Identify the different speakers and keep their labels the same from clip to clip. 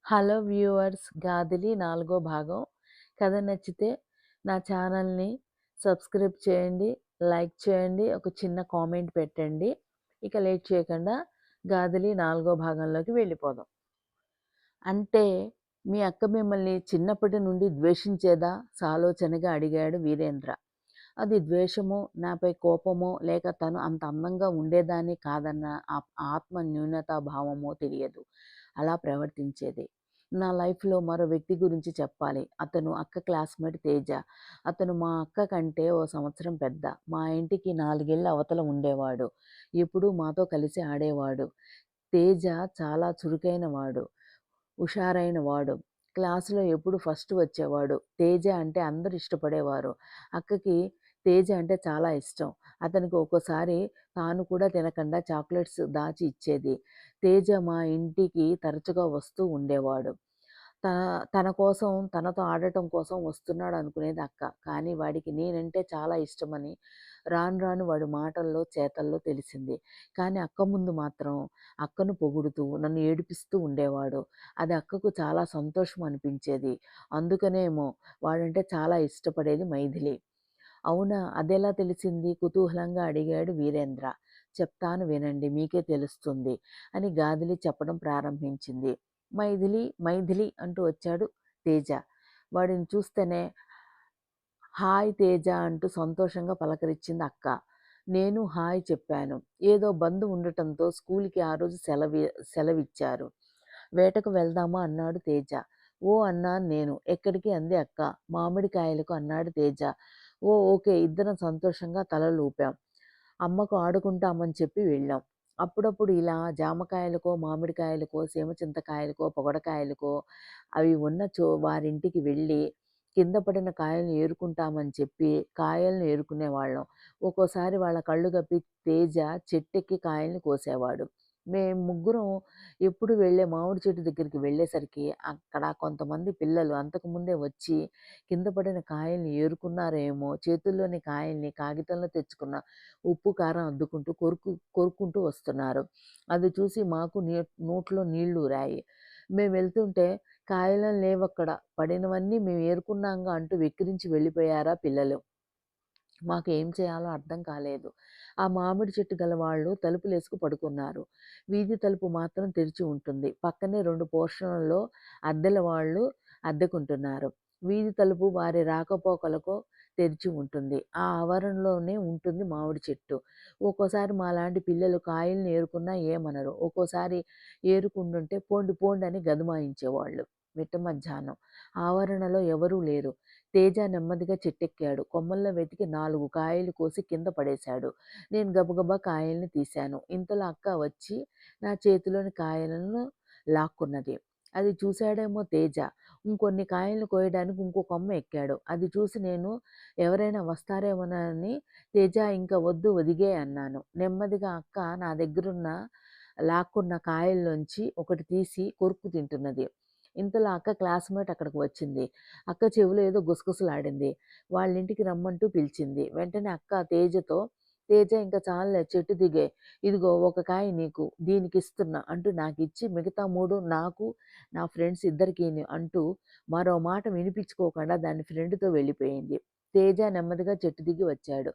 Speaker 1: Hello viewers, గాదిలి 4 భాగం. కథ నచ్చితే నా ఛానల్‌ని సబ్స్క్రైబ్ చేయండి, లైక్ చేయండి, ఒక చిన్న కామెంట్ పెట్టండి. ఇక లేట్ చేయకుండా గాదిలి 4 భాగంలోకి వెళ్ళిపోదాం. అంటే మీ అక్క మిమ్మల్ని చిన్నప్పటి నుండి ద్వేషించేదా? సాలోచనగా అడిగాడు వీరేంద్ర. అది ద్వేషమో, నాపై కోపమో, లేక తను అంత అందంగా ఉండేదాన్ని కాదన్న ఆత్మ న్యూనతాభావమో తెలియదు. అలా ప్రవర్తించేది. నా లైఫ్‌లో మరో వ్యక్తి గురించి చెప్పాలి. అతను అక్క క్లాస్‌మేట్ తేజ. అతను మా అక్క కంటే ఓ సంవత్సరం పెద్ద. మా ఇంటికి 4 ఇళ్ల అవతల ఉండేవాడు. ఎప్పుడూ మాతో కలిసి ఆడేవాడు. తేజ చాలా చురుకైన వాడు. హుషారైన వాడు. క్లాసులో ఎప్పుడు ఫస్ట్ వచ్చేవాడు. తేజ అంటే అందరూ ఇష్టపడేవారు. అక్కకి తేజ అంటే చాలా ఇష్టం. అతనికి ఒక్కోసారి తాను కూడా తినకుండా చాక్లెట్స్ దాచి ఇచ్చేది. తేజ మా ఇంటికి తరచుగా వస్తూ ఉండేవాడు. తన తన కోసం, తనతో ఆడటం కోసం వస్తున్నాడనుకునేది అక్క. కానీ వాడికి నేనంటే చాలా ఇష్టమని రాను రాను వాడి మాటల్లో, చేతల్లో తెలిసింది. కానీ అక్క ముందు మాత్రం అక్కను పొగుడుతూ, నన్ను ఏడిపిస్తూ ఉండేవాడు. అది అక్కకు చాలా సంతోషం అనిపించేది. అందుకనేమో వాడంటే చాలా ఇష్టపడేది మైథిలి. అవునా! అదెలా తెలిసింది? కుతూహలంగా అడిగాడు వీరేంద్ర. చెప్తాను వినండి, మీకే తెలుస్తుంది అని గాదిలి చెప్పడం ప్రారంభించింది. మైథిలి, మైథిలి అంటూ వచ్చాడు తేజ. వాడిని చూస్తేనే హాయ్ తేజ అంటూ సంతోషంగా పలకరించింది అక్క. నేను హాయ్ చెప్పాను. ఏదో బంద్ ఉండటంతో స్కూలుకి ఆ రోజు సెలవిచ్చారు. వేటకు వెళ్దామా అన్నాడు తేజ. ఓ అన్నాను నేను. ఎక్కడికి అంది అక్క. మామిడికాయలకు అన్నాడు తేజ. ఓ ఓకే ఇద్దరం సంతోషంగా తలలూపాం. అమ్మకు ఆడుకుంటామని చెప్పి వెళ్ళాం. అప్పుడప్పుడు ఇలా జామకాయలకో, మామిడికాయలకో, సీమ చింతకాయలకో, పొగడకాయలకో అవి ఉన్న వారింటికి వెళ్ళి కింద పడిన కాయలను ఏరుకుంటామని చెప్పి కాయలను ఏరుకునేవాళ్ళం. ఒక్కోసారి వాళ్ళ కళ్ళు గప్పి తేజ చెట్టెక్కి కాయల్ని కోసేవాడు. మేము ముగ్గురం ఎప్పుడు వెళ్ళే మామిడి చెట్టు దగ్గరికి వెళ్ళేసరికి అక్కడ కొంతమంది పిల్లలు అంతకుముందే వచ్చి కింద పడిన కాయల్ని ఏరుకున్నారేమో, చేతుల్లోని కాయల్ని కాగితంలో తెచ్చుకున్న ఉప్పు, కారం అద్దుకుంటూ కొరుక్కుంటూ వస్తున్నారు. అది చూసి మాకు నోట్లో నీళ్లూరాయి. మేము వెళ్తుంటే కాయలేం లేవక్కడ. పడినవన్నీ మేము ఏరుకున్నాంగా అంటూ వెక్కిరించి వెళ్ళిపోయారా పిల్లలు. మాకు ఏం చేయాలో అర్థం కాలేదు. ఆ మామిడి చెట్టు గల వాళ్ళు తలుపులేసుకు పడుకున్నారు. వీధి తలుపు మాత్రం తెరిచి ఉంటుంది. పక్కనే 2 పోర్షన్లలో అద్దెల వాళ్ళు అద్దెకుంటున్నారు. వీధి తలుపు వారి రాకపోకలకు తెరిచి ఉంటుంది. ఆ ఆవరణలోనే ఉంటుంది మామిడి చెట్టు. ఒక్కోసారి మాలాంటి పిల్లలు కాయల్ని ఏరుకున్నా ఏమనరు. ఒక్కోసారి ఏరుకుంటుంటే పోండి పోండి అని గదమాయించేవాళ్ళు. మిట్ట మధ్యాహ్నం. ఆవరణలో ఎవరూ లేరు. తేజ నెమ్మదిగా చెట్టెక్కాడు. కొమ్మల్లో వెతికి 4 కాయలు కోసి కింద పడేశాడు. నేను గబగబా కాయల్ని తీశాను. ఇంతలో అక్క వచ్చి నా చేతిలోని కాయలను లాక్కున్నది. అది చూశాడేమో తేజ. ఇంకొన్ని కాయలు కోయడానికి ఇంకో కొమ్మ ఎక్కాడు. అది చూసి నేను ఎవరైనా వస్తారేమోనని తేజ ఇంక వద్దు ఒదిగేయ్ అన్నాను. నెమ్మదిగా అక్క నా దగ్గరున్న లాక్కున్న కాయల్లోంచి ఒకటి తీసి కొరుక్కు తింటున్నది. ఇంతలో అక్క క్లాస్‌మేట్ అక్కడికి వచ్చింది. అక్క చెవిలో ఏదో గుసగుసలాడింది. వాళ్ళింటికి రమ్మంటూ పిలిచింది. వెంటనే అక్క తేజతో, "తేజ ఇంక చాలులే చెట్టు దిగేయ్. ఇదిగో ఒక కాయ నీకు, దీనికిస్తున్నా" అంటూ నాకిచ్చి మిగతా 3 నాకు, నా ఫ్రెండ్స్ ఇద్దరికీను అంటూ మరో మాట వినిపించుకోకుండా దాని ఫ్రెండ్‌తో వెళ్ళిపోయింది. తేజ నెమ్మదిగా చెట్టు దిగి వచ్చాడు.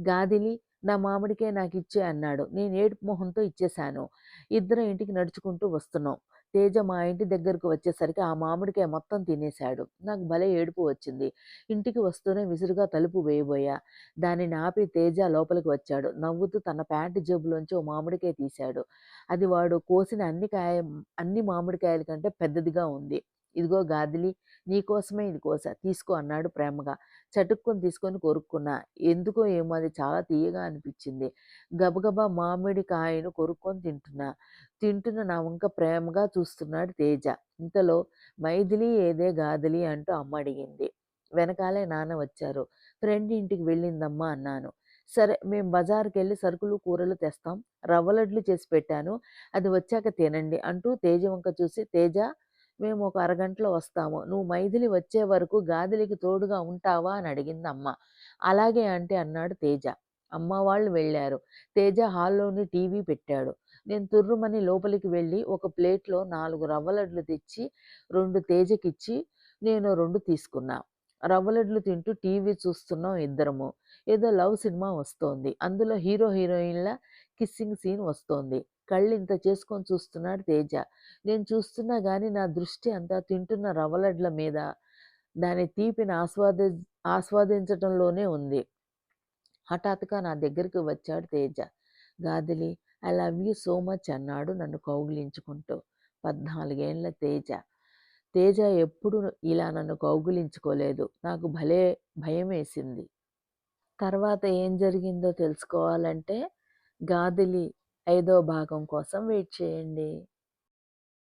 Speaker 1: "గాదిలి నా మామిడికాయ నాకిచ్చేయ్" అన్నాడు. నేను ఏడుపు మొహంతో ఇచ్చేశాను. ఇద్దరం ఇంటికి నడుచుకుంటూ వస్తున్నాం. తేజ మా ఇంటి దగ్గరకు వచ్చేసరికి ఆ మామిడికాయ మొత్తం తినేశాడు. నాకు భలే ఏడుపు వచ్చింది. ఇంటికి వస్తూనే విసురుగా తలుపు వేయబోయా. దానిని ఆపి తేజ లోపలికి వచ్చాడు. నవ్వుతూ తన ప్యాంటు జేబులోంచి ఓ మామిడికాయ తీశాడు. అది వాడు కోసిన అన్ని మామిడికాయల కంటే పెద్దదిగా ఉంది. "ఇదిగో గాదిలి నీకోసమే ఇది కోసా. తీసుకో" అన్నాడు ప్రేమగా. చటుక్కున తీసుకొని కొరుక్కున్నా. ఎందుకో ఏమో అది చాలా తియ్యగా అనిపించింది. గబగబా మామిడికాయను కొరుక్కొని తింటున్నా. తింటున్న నా వంక ప్రేమగా చూస్తున్నాడు తేజ. ఇంతలో "మైథిలి ఏదే గాదిలి" అంటూ అమ్మ అడిగింది. వెనకాలే నాన్న వచ్చారు. "ఫ్రెండ్ ఇంటికి వెళ్ళిందమ్మా" అన్నాను. "సరే మేం బజారుకెళ్ళి సరుకులు, కూరలు తెస్తాం. రవ్వ లడ్లు చేసి పెట్టాను. అది వచ్చాక తినండి" అంటూ తేజ వంక చూసి, "తేజ మేము ఒక అరగంటలో వస్తాము. నువ్వు మైథిలి వచ్చే వరకు గాదిలికి తోడుగా ఉంటావా" అని అడిగిందమ్మ. "అలాగే ఆంటీ" అన్నాడు తేజ. అమ్మ వాళ్ళు వెళ్ళారు. తేజ హాల్లోని టీవీ పెట్టాడు. నేను తుర్రుమని లోపలికి వెళ్ళి ఒక ప్లేట్‌లో 4 రవ్వ లడ్లు తెచ్చి 2 తేజకిచ్చి నేను 2 తీసుకున్నా. రవ్వ లడ్లు తింటూ టీవీ చూస్తున్నాం ఇద్దరము. ఏదో లవ్ సినిమా వస్తోంది. అందులో హీరో, హీరోయిన్‌ల కిస్సింగ్ సీన్ వస్తోంది. కళ్ళింత చేసుకొని చూస్తున్నాడు తేజ. నేను చూస్తున్నా గానీ నా దృష్టి అంతా తింటున్న రవ్వ లడ్ల మీద, దాని తీపిని ఆస్వాదించటంలోనే ఉంది. హఠాత్తుగా నా దగ్గరికి వచ్చాడు తేజ. "గాదిలి, I love you so much" అన్నాడు నన్ను కౌగిలించుకుంటూ. 14 ఏండ్ల తేజ. తేజ ఎప్పుడూ ఇలా నన్ను కౌగిలించుకోలేదు. నాకు భలే భయమేసింది. తర్వాత ఏం జరిగిందో తెలుసుకోవాలంటే 'గాదిలి' 5వ భాగం కోసం వెయిట్ చేయండి.